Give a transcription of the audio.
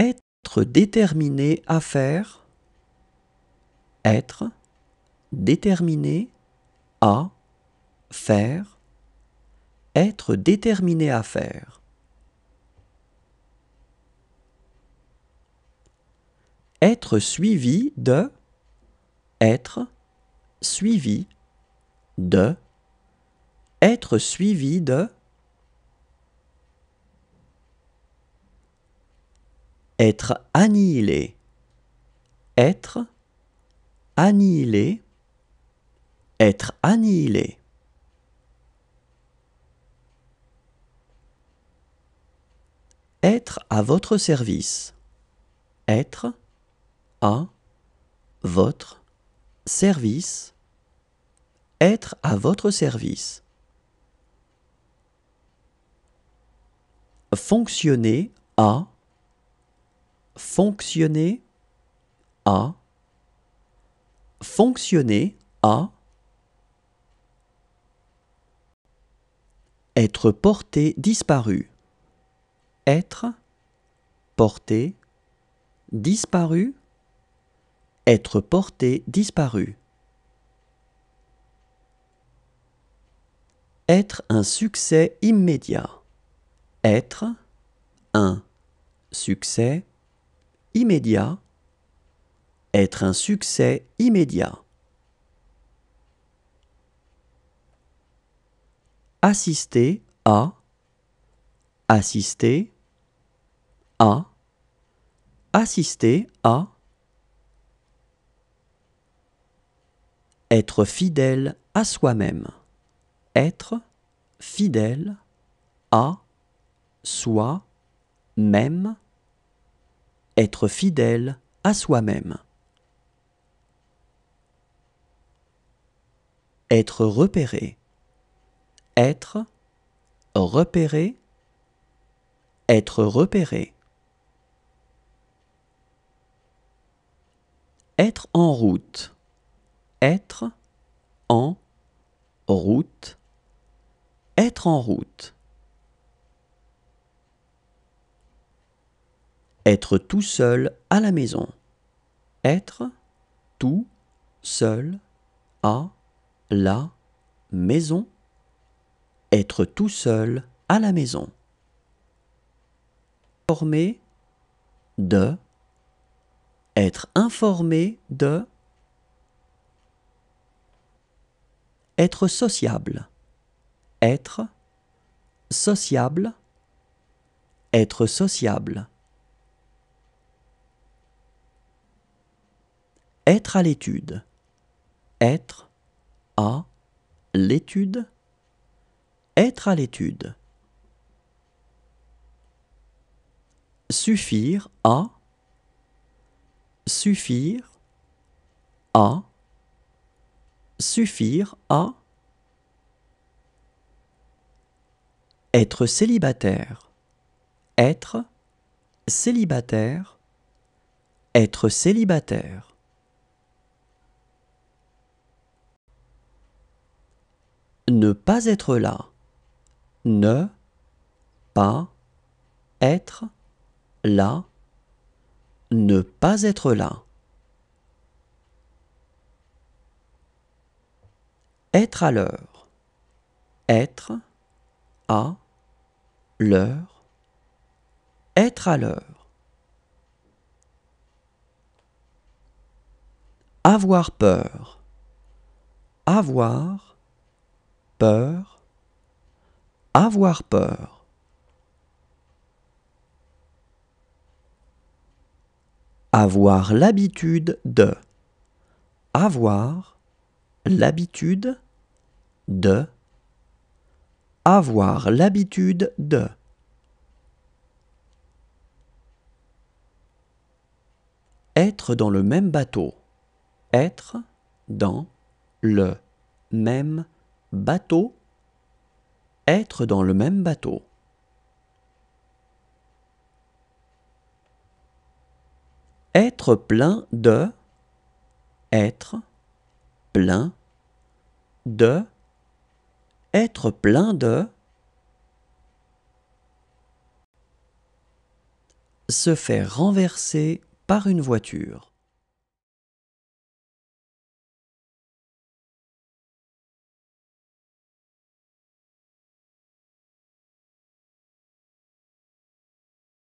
Être déterminé à faire. Être déterminé à faire. Être déterminé à faire. Être suivi de. Être suivi de. Être suivi de. Être annihilé. Être annihilé. Être annihilé. Être à votre service. Être à votre service. Être à votre service. Fonctionner à. Fonctionner à. Fonctionner à. Être porté disparu. Être porté disparu. Être porté disparu. Être un succès immédiat. Être un succès immédiat. Être un succès immédiat. Assister à. Assister à. Assister à. Être fidèle à soi-même. Être fidèle à soi-même. Être fidèle à soi-même. Être repéré. Être repéré. Être repéré. Être en route. Être en route. Être en route. Être tout seul à la maison. Être tout seul à la maison. Être tout seul à la maison. Informé de. Être informé de. Être sociable. Être sociable. Être sociable. Être à l'étude. Être à l'étude. Être à l'étude. Suffire à. Suffire à. Suffire à. Être célibataire. Être célibataire. Être célibataire. Ne pas être là. Ne pas être là. Ne pas être là. Être à l'heure. Être à l'heure. Être à l'heure. Avoir peur. Avoir peur. Avoir peur. Avoir l'habitude de. Avoir l'habitude de. Avoir l'habitude de. Être dans le même bateau. Être dans le même bateau. Être dans le même bateau. Être plein de. Être plein de. Être plein de. Se faire renverser par une voiture.